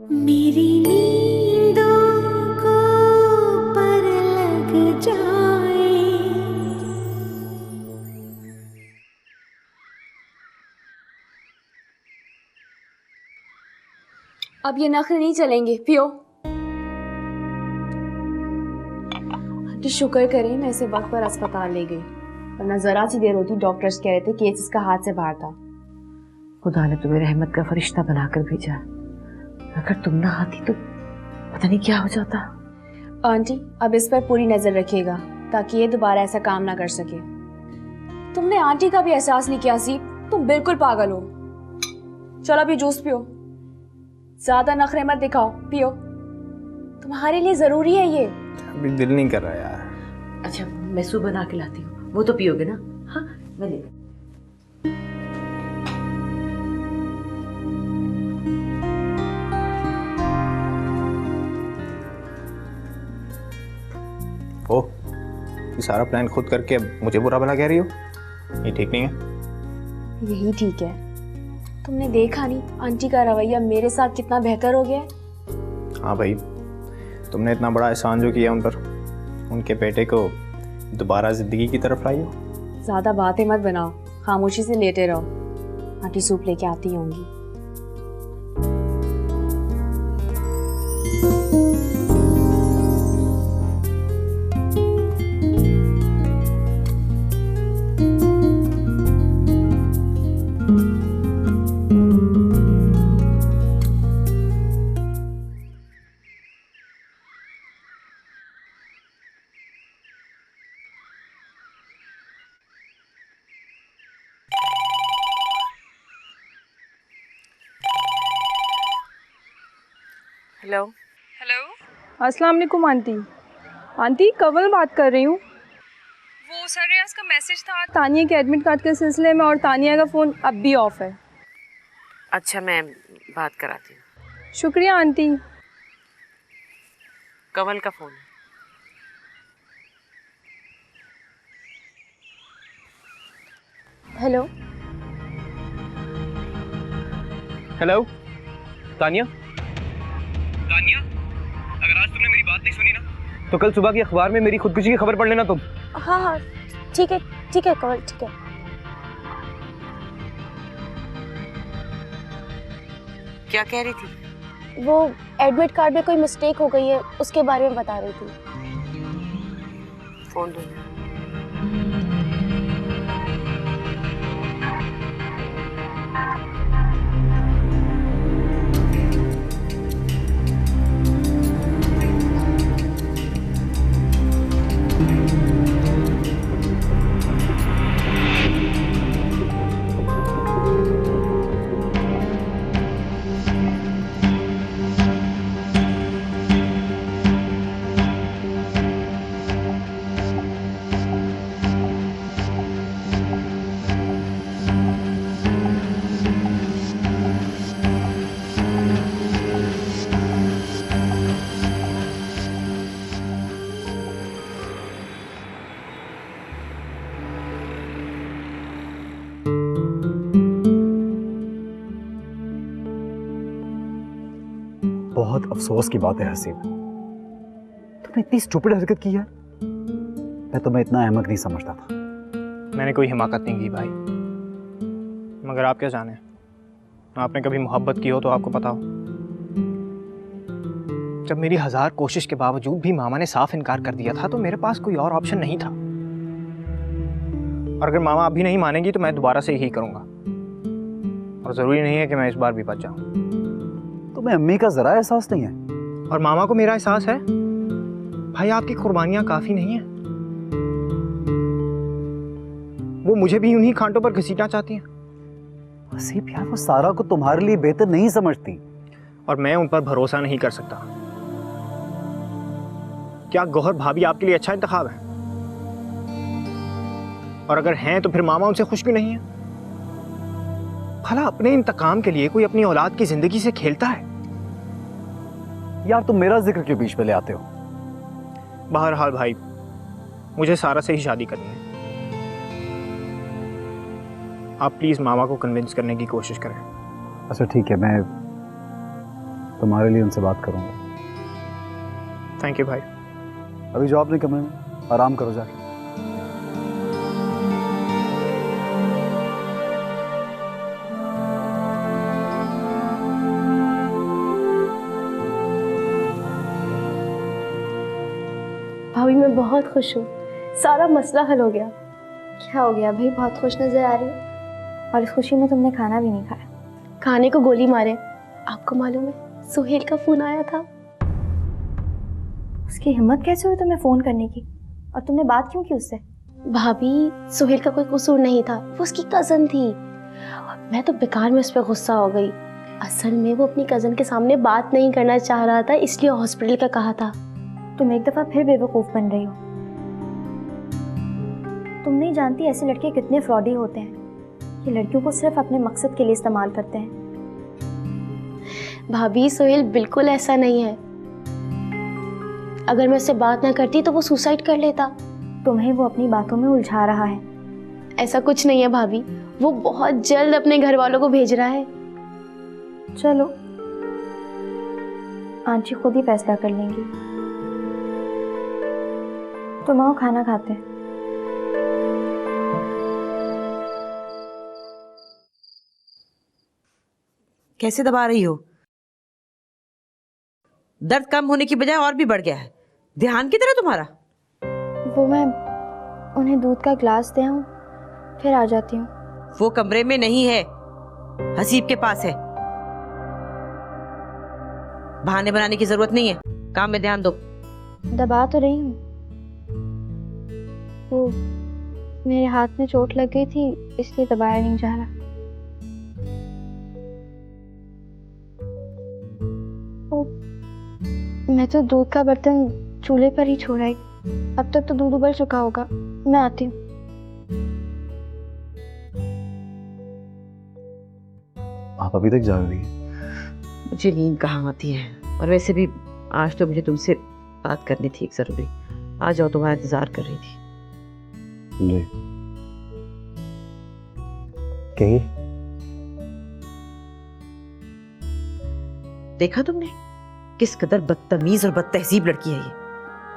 मेरी नींदों को पर लग जाए। अब ये नखरे नहीं चलेंगे, पियो। तो शुक्र करें मैं इसे वक्त पर अस्पताल ले गई, वरना जरा सी देर होती डॉक्टर्स कह रहे थे केस इसका हाथ से बाहर था। खुदा ने तुम्हें रहमत का फरिश्ता बनाकर भेजा। अगर तुम ना आती तो पता नहीं क्या हो जाता। आंटी अब इस पर पूरी नजर रखिएगा ताकि ये दोबारा ऐसा काम ना कर सके। तुमने आंटी का भी एहसास नहीं किया सी, तुम बिल्कुल पागल हो। चलो अभी जूस पियो, ज्यादा नखरे मत दिखाओ, पियो, तुम्हारे लिए जरूरी है ये। अभी दिल नहीं कर रहा यार। अच्छा मैं सूप बना के लाती हूँ, वो तो पियोगे ना? हाँ मैं ले। ओ, ये सारा प्लान खुद करके मुझे बुरा भला कह रही हो? ये ठीक नहीं है। यही ठीक है। तुमने देखा नहीं आंटी का रवैया मेरे साथ कितना बेहतर हो गया है। हाँ भाई, तुमने इतना बड़ा एहसान जो किया उन पर, उनके बेटे को दोबारा जिंदगी की तरफ लाई हो। ज्यादा बातें मत बनाओ, खामोशी से लेटे रहो। आंटी सूप लेके आती होंगी। हेलो। हेलो, अस्सलाम वालेकुम आंटी। आंटी कवल बात कर रही हूँ। वो सर रियाज का मैसेज था तानिया के एडमिट कार्ड के सिलसिले में, और तानिया का फ़ोन अब भी ऑफ है। अच्छा मैं बात कराती हूँ। शुक्रिया आंटी। कमल का फोन है। हेलो। हेलो तानिया। तानिया, अगर आज तुमने मेरी बात नहीं सुनी ना तो कल सुबह की अखबार में मेरी खुदकुशी की खबर पढ़ लेना तुम। हाँ हाँ ठीक है कमल, ठीक है। क्या कह रही थी? वो एडमिट कार्ड में कोई मिस्टेक हो गई है, उसके बारे में बता रही थी। फोन दो। बहुत अफसोस की बात है हसीब, तुमने इतनी स्टूपिड हरकत की है। मैं तुम्हें इतना अहमक नहीं समझता था। मैंने कोई हिमाकत नहीं की भाई, मगर आप क्या जाने, आपने कभी मोहब्बत की हो तो आपको पता हो। जब मेरी 1000 कोशिश के बावजूद भी मामा ने साफ इनकार कर दिया था तो मेरे पास कोई और ऑप्शन नहीं था। और अगर मामा अभी नहीं मानेगी तो मैं दोबारा से यही करूंगा, और ज़रूरी नहीं है कि मैं इस बार भी बच जाऊं। तुम्हें अम्मी का जरा एहसास नहीं है? और मामा को मेरा एहसास है भाई, आपकी कुर्बानियां काफ़ी नहीं है। वो मुझे भी उन्हीं कांटों पर घसीटना चाहती हैं। हसीब यार, वो सारा को तुम्हारे लिए बेहतर नहीं समझती। और मैं उन पर भरोसा नहीं कर सकता। क्या गौहर भाभी आपके लिए अच्छा इंतखाब है? और अगर हैं तो फिर मामा उनसे खुश क्यों नहीं है? भला अपने इंतकाम के लिए कोई अपनी औलाद की जिंदगी से खेलता है? यार तुम मेरा जिक्र क्यों बीच में ले आते हो? बहरहाल भाई, मुझे सारा से ही शादी करनी है। आप प्लीज मामा को कन्विंस करने की कोशिश करें। अच्छा ठीक है, मैं तुम्हारे लिए उनसे बात करूंगा। थैंक यू भाई। अभी जाओ अपने कमरे में, आराम करो जाके। भाभी मैं बहुत खुश हूँ, सारा मसला हल हो गया। क्या हो गया भाई, बहुत खुश नजर आ रही हो। और इस खुशी में तुमने खाना भी नहीं खाया। खाने को गोली मारे। आपको मालूम है सुहेल का फोन आया था। उसकी हिम्मत कैसे हुई तुम्हें फोन करने की, और तुमने बात क्यों की उससे? भाभी सुहेल का कोई कसूर नहीं था, वो उसकी कजन थी। मैं तो बेकार में उस पर गुस्सा हो गई। असल में वो अपनी कजन के सामने बात नहीं करना चाह रहा था, इसलिए हॉस्पिटल का कहा था। तुम एक दफा फिर बेवकूफ बन रही हो। तुम नहीं जानती ऐसे लड़के कितने फ्रॉडी होते हैं। ये लड़कियों को सिर्फ अपने मकसद के लिए इस्तेमाल करते हैं। भाभी सुहेल बिल्कुल ऐसा नहीं है। अगर मैं उससे बात ना करती तो वो सुसाइड कर लेता। तुम्हें वो अपनी बातों में उलझा रहा है। ऐसा कुछ नहीं है भाभी, वो बहुत जल्द अपने घर वालों को भेज रहा है। चलो आंटी खुद ही फैसला कर लेंगी। तुम आओ खाना खाते हैं। कैसे दबा रही हो? दर्द कम होने की बजाय और भी बढ़ गया है। ध्यान की तरह तुम्हारा। वो मैं उन्हें दूध का गिलास दे आऊं, फिर आ जाती हूँ। वो कमरे में नहीं है, हसीब के पास है। बहाने बनाने की जरूरत नहीं है, काम में ध्यान दो। दबा तो रही हूँ। वो मेरे हाथ में चोट लग गई थी, इसलिए दबाया नहीं जा रहा। मैं तो दूध का बर्तन चूल्हे पर ही छोड़ा है। अब तक तो दूध उबल चुका होगा। मैं आती हूँ। आप अभी तक जाग रही हैं? मुझे नींद कहाँ आती है, और वैसे भी आज तो मुझे तुमसे बात करनी थी एक जरूरी। आ जाओ, तुम्हारा इंतजार कर रही थी। जी कहिए। देखा तुमने किस कदर बदतमीज और बदतहजीब लड़की है ये।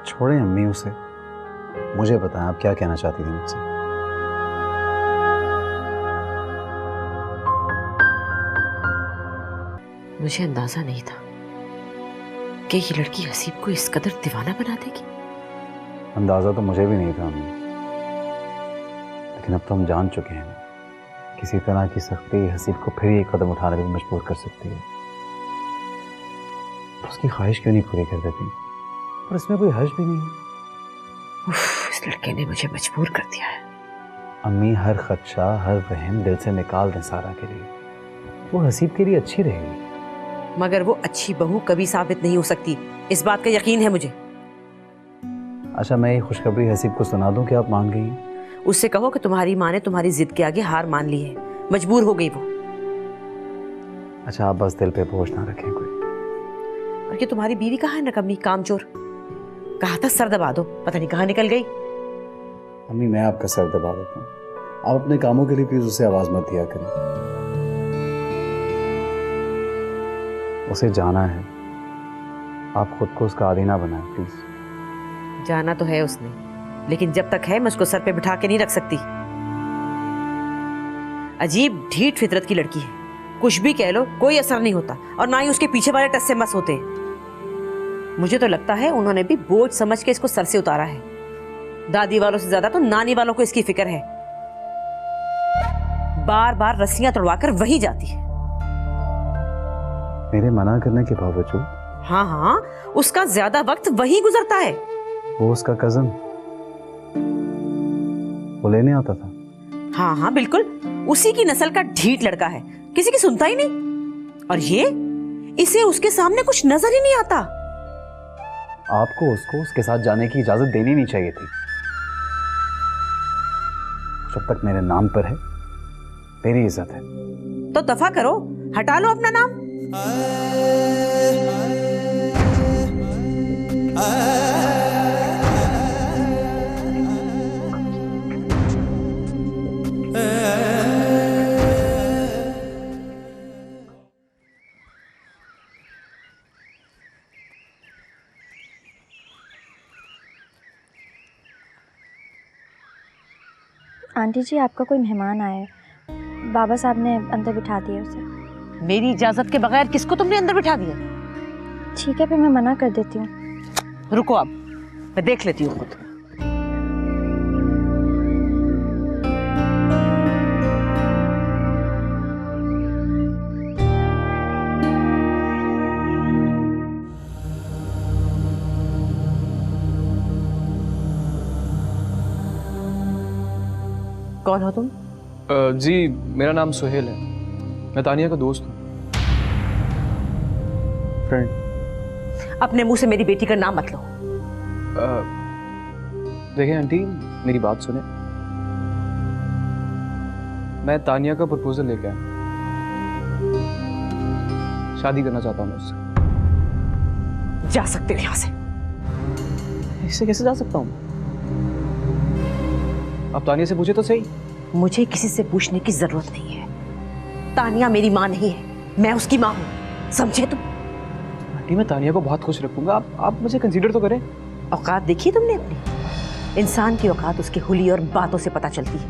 छोड़ें अम्मी उसे, मुझे बताएं आप क्या कहना चाहती थी मुझसे। मुझे अंदाजा नहीं था कि ये लड़की हसीब को इस कदर दीवाना बना देगी। अंदाजा तो मुझे भी नहीं था अम्मी, लेकिन अब तो हम जान चुके हैं किसी तरह की सख्ती हसीब को फिर एक कदम उठाने पर मजबूर कर सकती है। उसकी ख्वाहिश क्यों नहीं पूरी कर देती? और इसमें कोई हर्ज भी नहीं है। इस लड़के ने मुझे मजबूर कर दिया है। अम्मी हर खदशा हर वहम दिल से निकाल दें सारा के लिए। वो हसीब के लिए अच्छी रहेगी। मगर वो अच्छी बहू कभी साबित नहीं हो सकती, इस बात का यकीन है मुझे। अच्छा मैं ये खुशखबरी हसीब को सुना दूं कि आप मान गई हैं? उससे कहो कि तुम्हारी माँ ने तुम्हारी जिद के आगे हार मान ली है, मजबूर हो गई वो। अच्छा आप बस दिल पे बोझ ना रखें कोई। और ये तुम्हारी बीवी कहाँ है नकम्मी कामचोर? कहा था सर दबा दो, पता नहीं कहाँ निकल गई। अम्मी मैं आपका सर दबा देता हूँ, आप अपने कामों के लिए प्लीज उसे आवाज मत दिया करें। उसे जाना है, आप खुद को उसका आदी ना बनाएं प्लीज। जाना तो है उसने, लेकिन जब तक है मैं उसको सर पे बिठा के नहीं रख सकती। अजीब ढीठ फितरत की लड़की है, कुछ भी कह लो कोई असर नहीं होता, और ना ही उसके पीछे वाले टस से मस होते। मुझे तो लगता है उन्होंने भी बोझ समझ के इसको सर से उतारा है। दादी वालों से ज्यादा तो नानी वालों को इसकी फिक्र है। बार बार रस्सियां तोड़वाकर वही जाती है। मेरे मना करने के बावजूद? हाँ हाँ, उसका ज्यादा वक्त वही गुजरता है। वो उसका कजन, वो लेने आता था। हाँ हाँ बिल्कुल, उसी की नस्ल का ढीठ लड़का है, किसी की सुनता ही नहीं। और ये इसे उसके सामने कुछ नजर ही नहीं आता। आपको उसको उसके साथ जाने की इजाजत देनी नहीं चाहिए थी। जब तक मेरे नाम पर है मेरी इज्जत है। तो दफा करो, हटा लो अपना नाम। आंटी जी, आपका कोई मेहमान आया है। बाबा साहब ने अंदर बिठा दिया उसे। मेरी इजाजत के बगैर किसको तुमने अंदर बिठा दिया? ठीक है, फिर मैं मना कर देती हूँ। रुको, अब मैं देख लेती हूँ खुद। कौन हो तुम? जी, मेरा नाम सुहेल है। मैं तानिया का दोस्त हूँ, फ्रेंड। अपने मुंह से मेरी बेटी का नाम मत लो। देखिए आंटी, मेरी बात सुने। मैं तानिया का प्रपोजल लेके आया। शादी करना चाहता हूँ मैं उससे। जा सकते हो यहाँ से। इससे कैसे जा सकता हूँ? आप तानिया से पूछे तो सही। मुझे किसी से पूछने की जरूरत नहीं है। तानिया मेरी माँ नहीं है, मैं उसकी माँ हूँ, समझे तुम? आंटी, मैं तानिया को बहुत खुश रखूंगा। आप मुझे कंसीडर तो करें। औकात देखी तुमने अपनी? इंसान की औकात उसकी हुली और बातों से पता चलती है।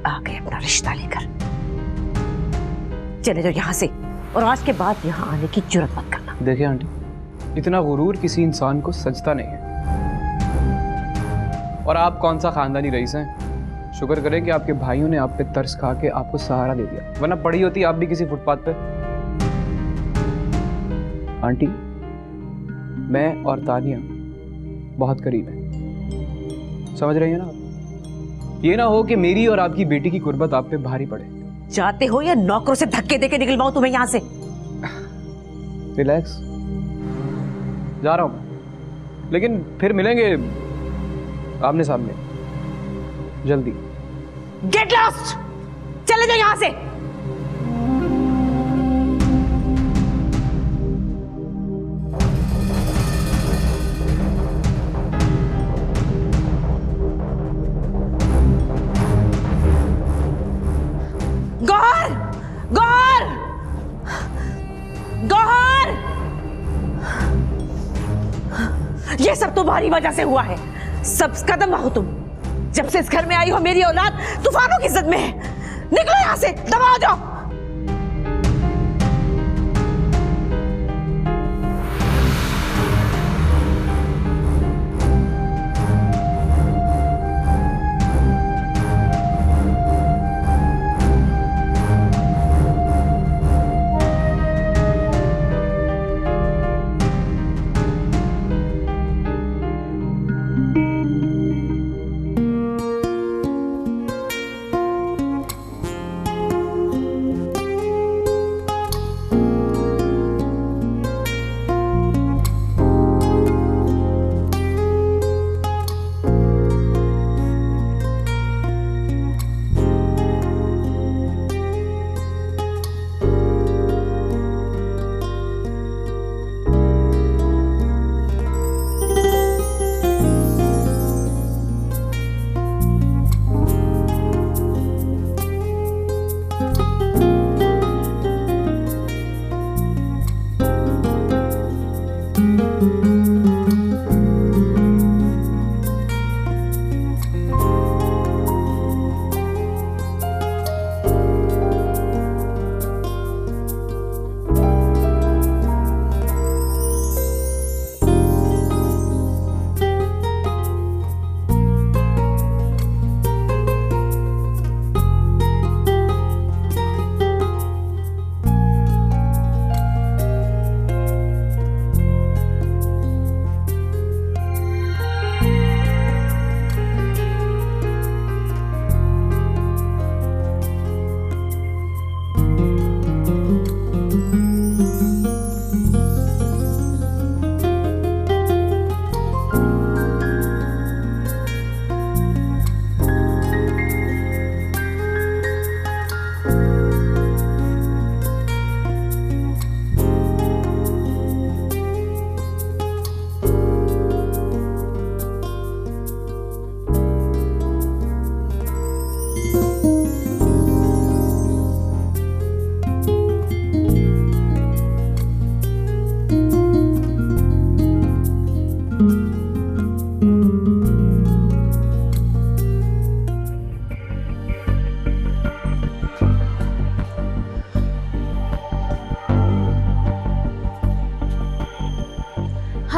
आ गए अपना रिश्ता लेकर। चले जाओ यहाँ से, और आज के बाद यहाँ आने की जुर्रत मत करना। देखिए आंटी, इतना गुरूर किसी इंसान को सजता नहीं है। और आप कौन सा खानदानी रईस हैं? शुक्र करें कि आपके भाइयों ने आप पे तरस खा के आपको सहारा दे दिया, वरना पड़ी होती आप भी किसी फुटपाथ पे। आंटी, मैं और तानिया बहुत करीब हैं, समझ रही हैं ना आप? ये ना हो कि मेरी और आपकी बेटी की कुर्बत आप पे भारी पड़े। चाहते हो या नौकरों से धक्के देके निकलवाऊं तुम्हें यहाँ से? रिलैक्स, जा रहा हूं मैं, लेकिन फिर मिलेंगे आमने सामने जल्दी। Get lost! चले जाओ यहाँ से। गौहर! गौहर! गौहर! ये सब तुम्हारी वजह से हुआ है। सब कदम हो तुम। जब से इस घर में आई हो मेरी औलाद तूफानों की जद में है। निकलो यहां से, दबा हो जाओ।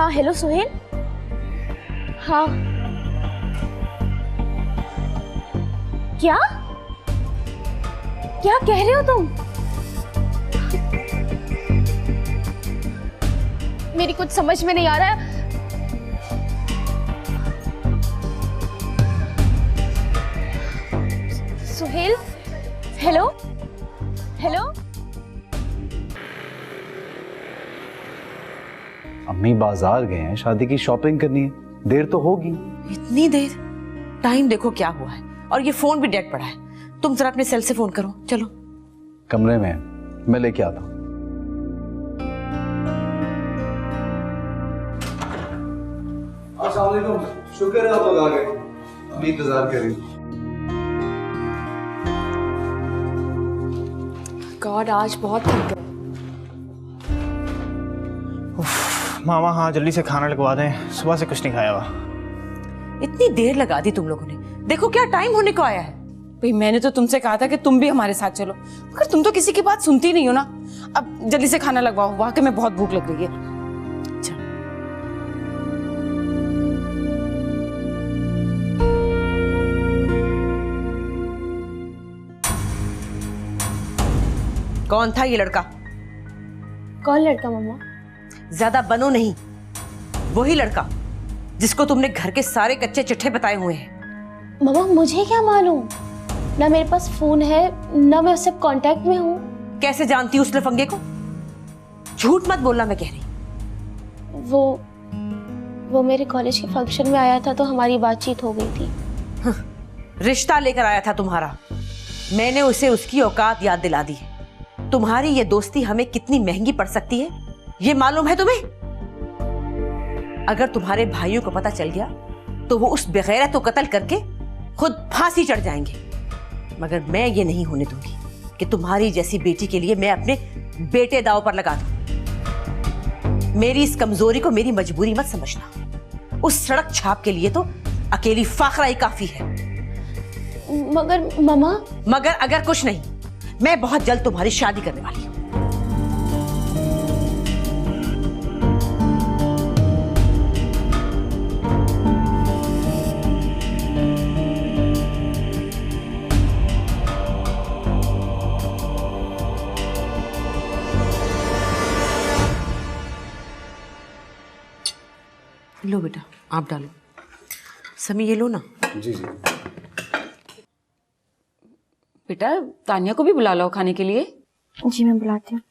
हाँ हेलो सुहेल। हाँ क्या क्या कह रहे हो तुम? मेरी कुछ समझ में नहीं आ रहा है। Suhail hello hello. अम्मी बाजार गए हैं, शादी की शॉपिंग करनी है, देर तो होगी। इतनी देर? टाइम देखो क्या हुआ है, और ये फोन भी डेड पड़ा है। तुम जरा अपने सेल से फोन करो। चलो कमरे में है, मैं लेके आता हूँ। अस्सलाम वालेकुम, शुक्र है आप लोग आ गए, अभी इंतजार कर रही। गॉड आज बहुत थक गए। मामा हाँ जल्दी से खाना लगवा दें, सुबह से कुछ नहीं खाया हुआ। इतनी देर लगा दी तुम लोगों ने, देखो क्या टाइम होने को आया है। भाई मैंने तो तुमसे कहा था कि तुम भी हमारे साथ चलो, मगर तुम तो किसी की बात सुनती नहीं हो ना। अब जल्दी से खाना लगवाओ, वाकई में बहुत भूख लग रही है। कौन था ये लड़का? कौन लड़का मम्मा? ज्यादा बनो नहीं, वही लड़का जिसको तुमने घर के सारे कच्चे चिट्ठे बताए हुए हैं। मम्मा मुझे क्या मालूम, ना मेरे पास फोन है ना मैं उससे कांटेक्ट में हूँ। कैसे जानती हूँ उस लफंगे को? झूठ मत बोलना, मैं कह रही। वो मेरे कॉलेज के फंक्शन में आया था तो हमारी बातचीत हो गई थी। रिश्ता लेकर आया था तुम्हारा, मैंने उसे उसकी औकात याद दिला दी है। तुम्हारी ये दोस्ती हमें कितनी महंगी पड़ सकती है ये मालूम है तुम्हें? अगर तुम्हारे भाइयों को पता चल गया तो वो उस बेगैरत को कत्ल करके खुद फांसी चढ़ जाएंगे, मगर मैं ये नहीं होने दूंगी कि तुम्हारी जैसी बेटी के लिए मैं अपने बेटे दांव पर लगा दूं। मेरी इस कमजोरी को मेरी मजबूरी मत समझना। उस सड़क छाप के लिए तो अकेली फाखरा ही काफी है। मगर मम्मा। मगर अगर कुछ नहीं, मैं बहुत जल्द तुम्हारी शादी करने वाली हूं। लो बेटा, आप डालो। समी ये लो ना। जी जी। बेटा तानिया को भी बुला लो खाने के लिए। जी मैं बुलाती हूँ।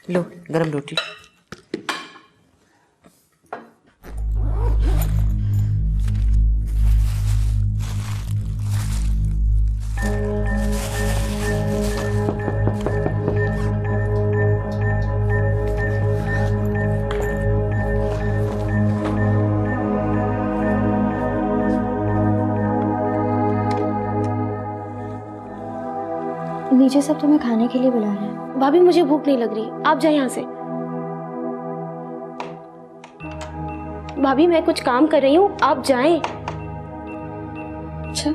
लो गरम रोटी। नीचे सब तुम्हें खाने के लिए बुला रहे हैं। भाभी मुझे भूख नहीं लग रही, आप जाए यहाँ से। भाभी मैं कुछ काम कर रही हूँ, आप जाएं। अच्छा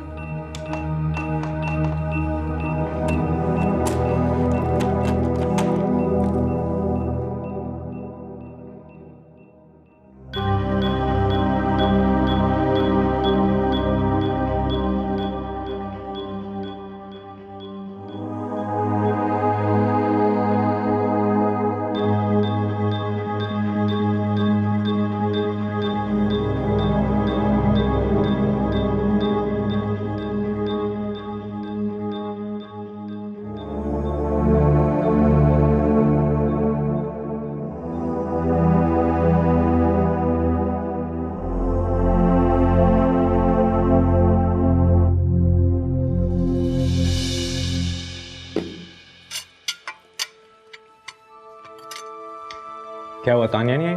क्या हुआ, तानिया नहीं आई?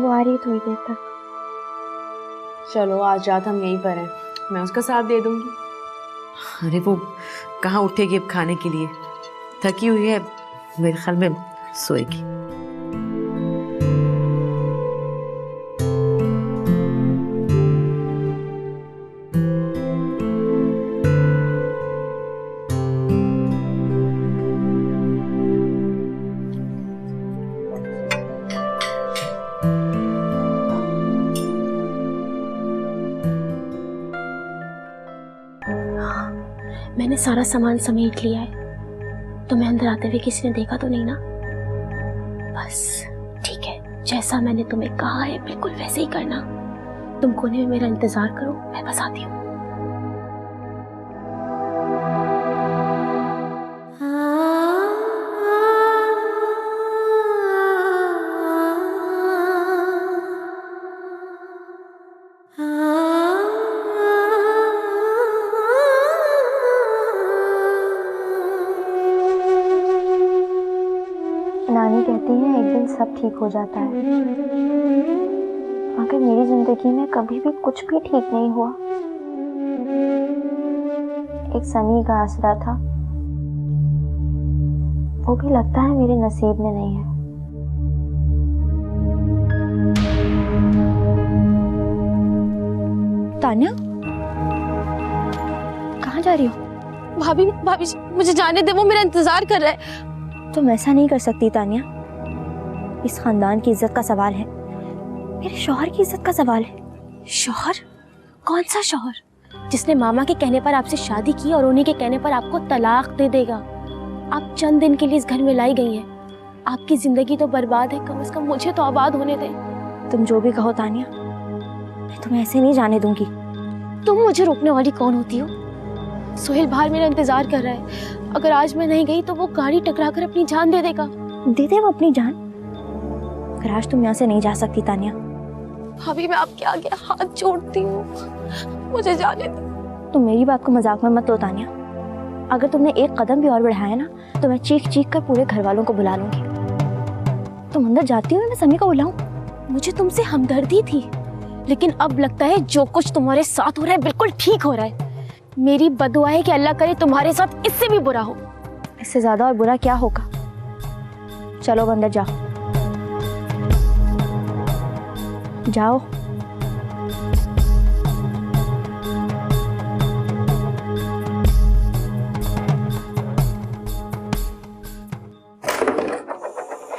वो आ रही है थोड़ी देर तक। चलो आज रात हम यहीं पर हैं, मैं उसका साथ दे दूंगी। अरे वो कहाँ उठेगी अब खाने के लिए, थकी हुई है, मेरे ख्याल में सोएगी। सारा सामान समेट लिया है। तुम्हें अंदर आते हुए किसी ने देखा तो नहीं ना? बस ठीक है, जैसा मैंने तुम्हें कहा है बिल्कुल वैसे ही करना। तुम कोने में मेरा इंतजार करो, मैं बस आती हूँ। नानी कहती है एक दिन सब ठीक हो जाता है, मगर मेरी जिंदगी में कभी भी कुछ भी ठीक नहीं हुआ। एक सनी का आसरा था, वो भी लगता है मेरे नसीब में नहीं है। तान्या, कहाँ जा रही हो? भाभी भाभी जी, मुझे जाने दे, वो मेरा इंतजार कर रहा है। तुम ऐसा नहीं कर सकती तान्या, इस खानदान की इज्जत का सवाल है, मेरे शौहर की इज्जत का सवाल है। शौहर? कौन सा शौहर? जिसने मामा के कहने पर आपसे शादी की और उन्हीं के कहने पर आपको तलाक दे देगा। आप चंद दिन के लिए इस घर में लाई गई हैं। आपकी जिंदगी तो बर्बाद है, कम से कम मुझे तो आबाद होने दें। तुम जो भी कहो तान्या, मैं तुम्हें ऐसे नहीं जाने दूंगी। तुम मुझे रोकने वाली कौन होती हो? सोहेल बाहर मेरा इंतजार कर रहा है। अगर आज मैं नहीं गई तो वो गाड़ी टकराकर अपनी जान दे देगा। दे दे वो अपनी जान, अगर आज तुम यहाँ से नहीं जा सकती तान्या। भाभी मैं आपके आगे हाथ जोड़ती हूँ, मुझे जाने दो। तुम मेरी बात को मजाक में मत लो तान्या, अगर तुमने एक कदम भी और बढ़ाया ना तो मैं चीख चीख कर पूरे घर वालों को बुला लूंगी। तुम अंदर जाती हो मैं समी को बुलाऊं? मुझे तुमसे हमदर्दी थी, लेकिन अब लगता है जो कुछ तुम्हारे साथ हो रहा है बिल्कुल ठीक हो रहा है। मेरी बदुआ है कि अल्लाह करे तुम्हारे साथ इससे भी बुरा हो। इससे ज्यादा और बुरा क्या होगा? चलो अंदर जाओ, जाओ।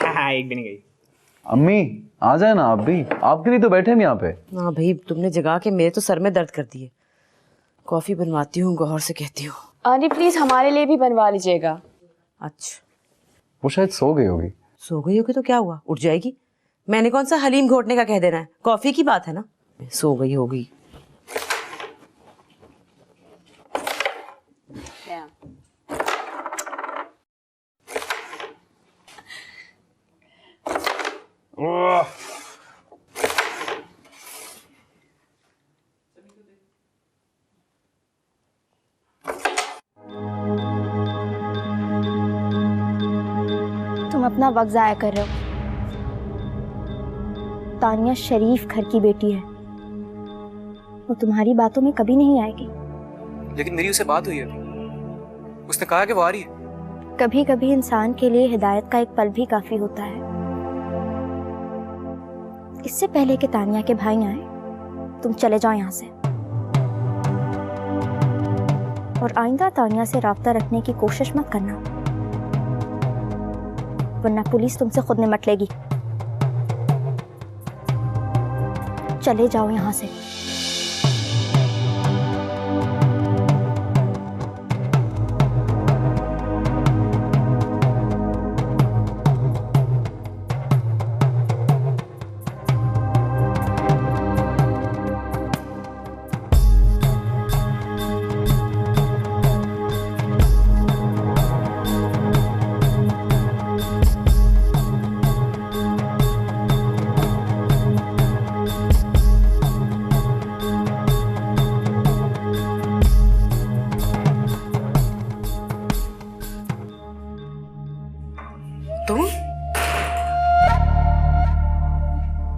हाँ, एक भी नहीं गई। अम्मी आ जाए ना आप भी, आपके लिए तो बैठे हम यहाँ पे। हाँ भाई, तुमने जगा के मेरे तो सर में दर्द कर दिए। कॉफी बनवाती हूँ, गौर से कहती हूँ। आंटी प्लीज हमारे लिए भी बनवा लीजिएगा। अच्छा, वो शायद सो गई होगी। सो गई होगी तो क्या हुआ, उठ जाएगी। मैंने कौन सा हलीम घोटने का कह देना है, कॉफी की बात है ना। सो गई होगी। तुम अपना वक्त जाया कर रहे हो। तानिया शरीफ घर की बेटी है, वो तुम्हारी बातों में कभी नहीं आएगी। लेकिन मेरी उससे बात हुई अभी, उसने कहा कि वो आ रही है। कभी कभी इंसान के लिए हिदायत का एक पल भी काफी होता है। इससे पहले कि तानिया के भाई आए, तुम चले जाओ यहाँ से, और आइंदा तानिया से राब्ता रखने की कोशिश मत करना, वरना पुलिस तुमसे खुद निमट लेगी। चले जाओ यहाँ से।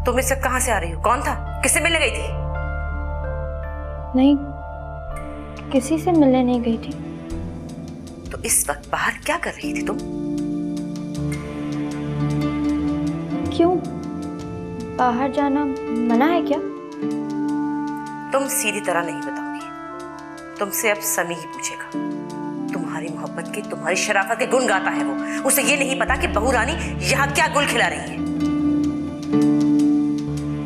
तुम इस वक्त कहाँ से आ रही हो? कौन था? किससे मिलने गई थी? नहीं, किसी से मिलने नहीं गई थी। तो इस वक्त बाहर क्या कर रही थी तुम? क्यों, बाहर जाना मना है क्या? तुम सीधी तरह नहीं बताओगी, तुमसे अब समी ही पूछेगा। तुम्हारी मोहब्बत के, तुम्हारी शराफत के गुण गाता है वो। उसे ये नहीं पता कि बहू रानी यहाँ क्या गुल खिला रही है।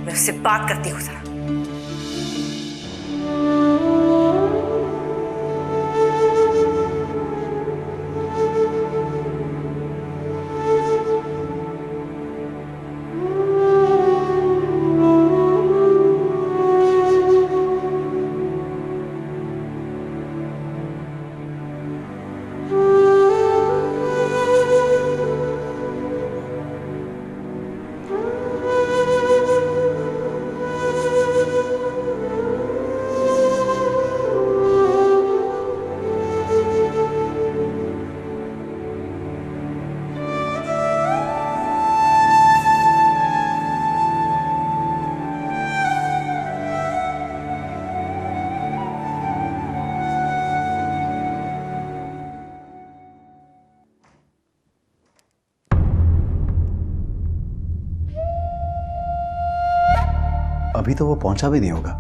मैं उससे बात करती हूँ जरा। अभी तो वो पहुंचा भी नहीं होगा।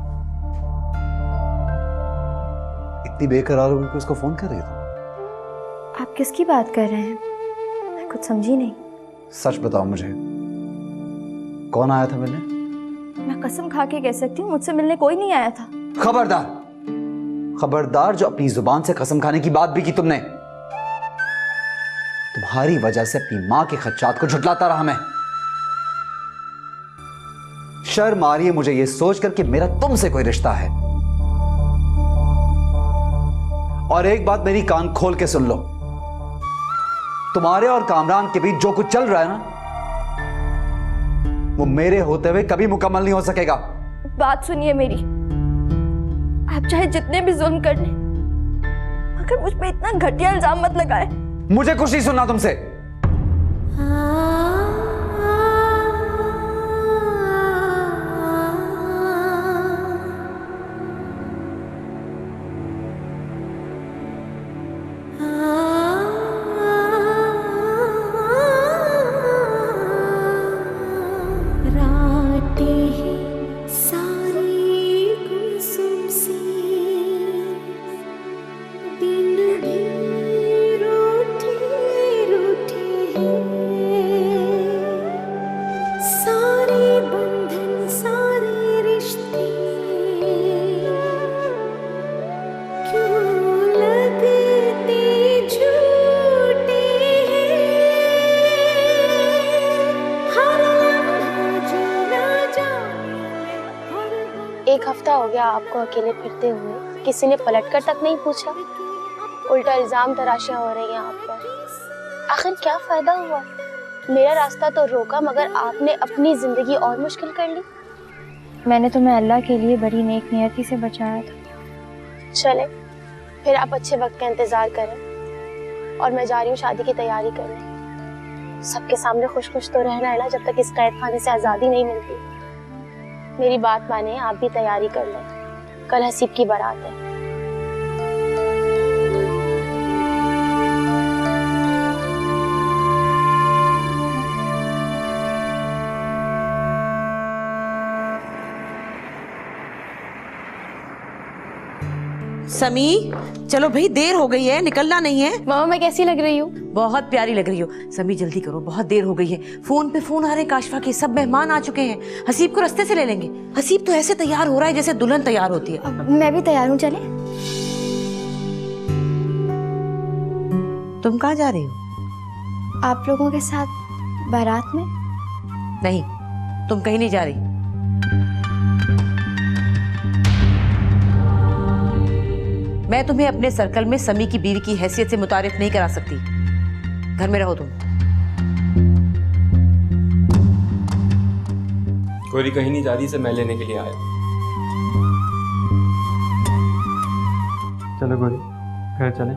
इतनी बेकरार होगी कि उसको फोन कर रही हो तुम? आप किसकी बात कर रहे हैं? मैं कुछ समझी नहीं। सच बताओ मुझे, कौन आया था मिलने? मैं कसम खा के कह सकती हूँ, मुझसे मिलने कोई नहीं आया था। खबरदार, खबरदार, जो अपनी जुबान से कसम खाने की बात भी की तुमने। तुम्हारी वजह से अपनी मां के खदशात को झुठलाता रहा मैं। शर्म आ रही है मुझे ये सोचकर कि मेरा तुमसे कोई रिश्ता है। और एक बात मेरी कान खोल के सुन लो, तुम्हारे और कामरान के बीच जो कुछ चल रहा है ना, वो मेरे होते हुए कभी मुकम्मल नहीं हो सकेगा। बात सुनिए मेरी, आप चाहे जितने भी जुल्म कर लें, मगर मुझ पे इतना घटिया इल्जाम मत लगाए। मुझे कुछ नहीं सुनना तुमसे। एक हफ्ता हो गया आपको अकेले फिरते हुए, किसी ने पलटकर तक नहीं पूछा। उल्टा इल्जाम तराशियां हो रही हैं आप पर। आखिर क्या फायदा हुआ? मेरा रास्ता तो रोका, मगर आपने अपनी जिंदगी और मुश्किल कर ली। मैंने तुम्हें अल्लाह के लिए बड़ी नेक नियति से बचाया था। चले, फिर आप अच्छे वक्त का इंतजार करें और मैं जा रही हूँ शादी की तैयारी करने। सबके सामने खुश खुश तो रहना है ना, जब तक इस कैद खाने से आज़ादी नहीं मिलती। मेरी बात माने, आप भी तैयारी कर लें, कल हसीब की बारात है। समी, चलो भाई, देर हो गई है, निकलना नहीं है। मामा मैं कैसी लग रही हूँ? बहुत प्यारी लग रही हो। समी जल्दी करो, बहुत देर हो गई है। फोन पे फोन आ रहे काशफा के, सब मेहमान आ चुके हैं। हसीब को रास्ते से ले लेंगे। हसीब तो ऐसे तैयार हो रहा है जैसे दुल्हन तैयार होती है। मैं भी तैयार हूँ, चले। तुम कहाँ जा रही हो? आप लोगों के साथ बारात में? नहीं, तुम कहीं नहीं जा रही। मैं तुम्हें अपने सर्कल में समी की बीवी की हैसियत से मुतारिफ नहीं करा सकती। घर में रहो तुम। कोई कहीं नहीं जा रही, से मैं लेने के लिए आया। चलो गोरी, घर चलें।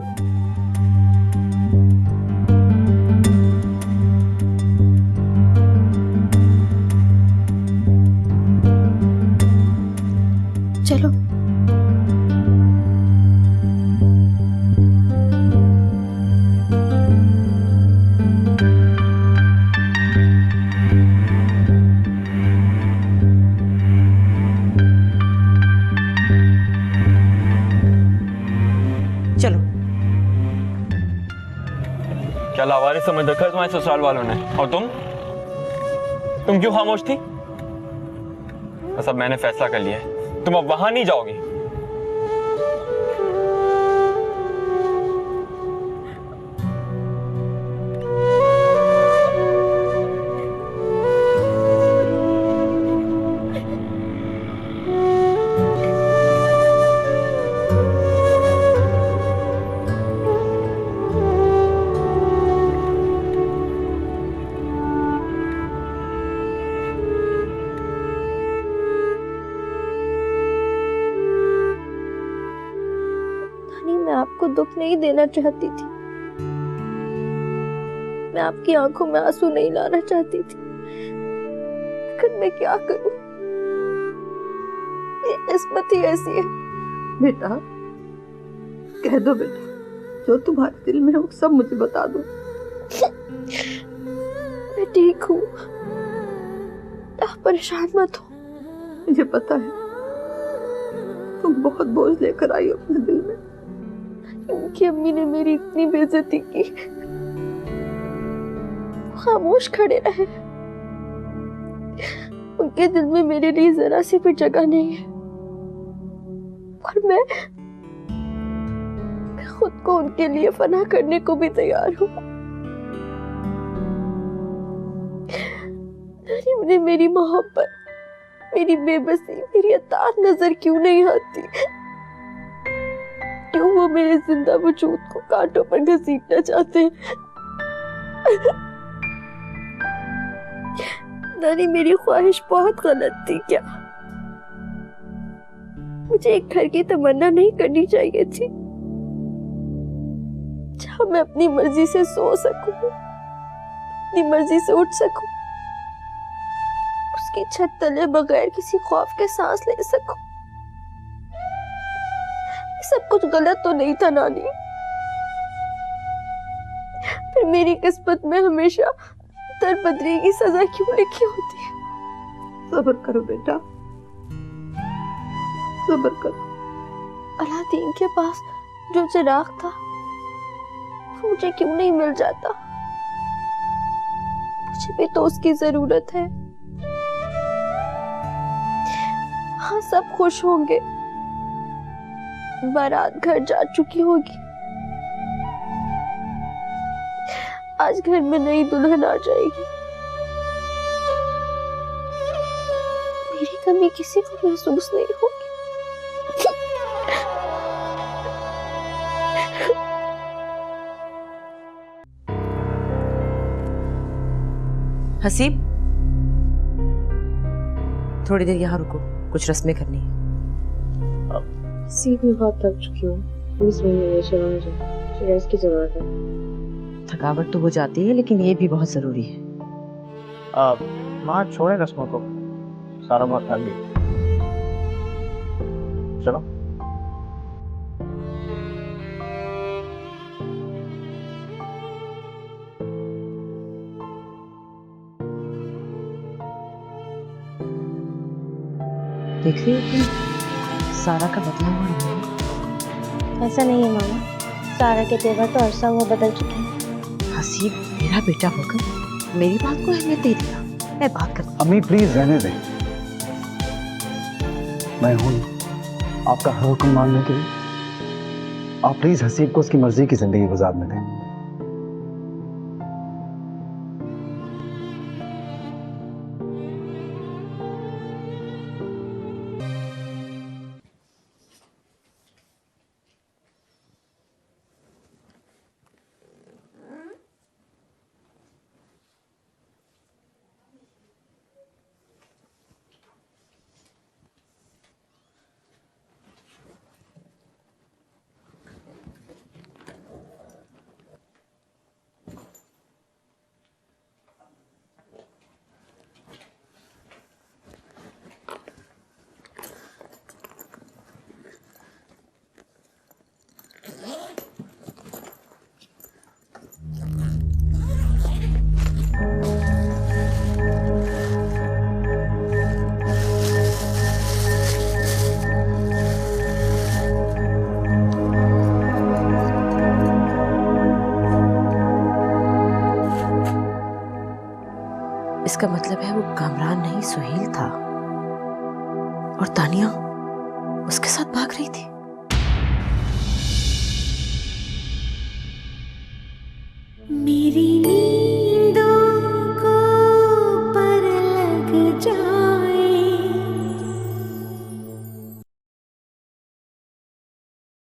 चलो। चलो। क्या लावारिस समझ रखा है तुम्हारे ससुराल वालों ने? और तुम क्यों खामोश थी? बस अब मैंने फैसला कर लिया है, तुम अब वहां नहीं जाओगी। मैं आपको दुख नहीं देना चाहती थी, मैं आपकी आंखों में आंसू नहीं लाना चाहती थी, लेकिन मैं क्या करूं, ये किस्मत ही ऐसी है। बेटा, कह दो बेटा, जो तुम्हारे दिल में हो सब मुझे बता दो। मैं ठीक हूँ, आप परेशान मत हो, मुझे पता है तुम बहुत बोझ लेकर आई हो अपने दिल में। उनकी अम्मी ने मेरी इतनी बेइज्जती की, खामोश खड़े रहे। उनके दिल में मेरे लिए जरा सी भी जगह नहीं है, और मैं खुद को उनके लिए फना करने को भी तैयार हूँ। उन्हें मेरी मोहब्बत, मेरी बेबसी, मेरी अताअत नजर क्यों नहीं आती? क्यों वो मेरे जिंदा वजूद को कांटों पर घसीटना चाहते हैं? नानी, मेरी ख्वाहिश बहुत गलत थी क्या? मुझे एक घर की तमन्ना नहीं करनी चाहिए थी जहां मैं अपनी मर्जी से सो सकूं, अपनी मर्जी से उठ सकूं, उसकी छत तले बगैर किसी खौफ के सांस ले सकूं। सब कुछ गलत तो नहीं था नानी? फिर मेरी किस्मत में हमेशा दरबदरी की सजा क्यों लिखी होती है? सब्र करो बेटा, सब्र करो। अलादीन के पास जो चिराग था वो मुझे क्यों नहीं मिल जाता? मुझे भी तो उसकी जरूरत है। हाँ, सब खुश होंगे, बारात घर जा चुकी होगी, आज घर में नई दुल्हन आ जाएगी। मेरी कमी किसी को महसूस नहीं होगी। हसीब, थोड़ी देर यहाँ रुको, कुछ रस्में करनी है। हसीब, मैं बहुत थक चुकी हूँ, प्लीज मुझे रेस्ट की जरूरत है। थकावट तो हो जाती है, लेकिन ये भी बहुत जरूरी है। माँ छोड़े रस्मों को, सारा बहुत थक गई। चलो। देख रही हो तुम, सारा का बदला हुआ नहीं। ऐसा नहीं है मामा, सारा के तेवर तो अरसा हुआ बदल चुके हैं। हसीब, मेरा बेटा होकर मेरी बात को अहमियत दे दिया। मैं बात करती। अम्मी प्लीज रहने दें, मैं हूं आपका हर हुक्म मानने के लिए। आप प्लीज हसीब को उसकी मर्जी की जिंदगी गुजारने दें। इसका मतलब है वो कामरान नहीं, सुहेल था, और तानिया उसके साथ भाग रही थी। मेरी नींद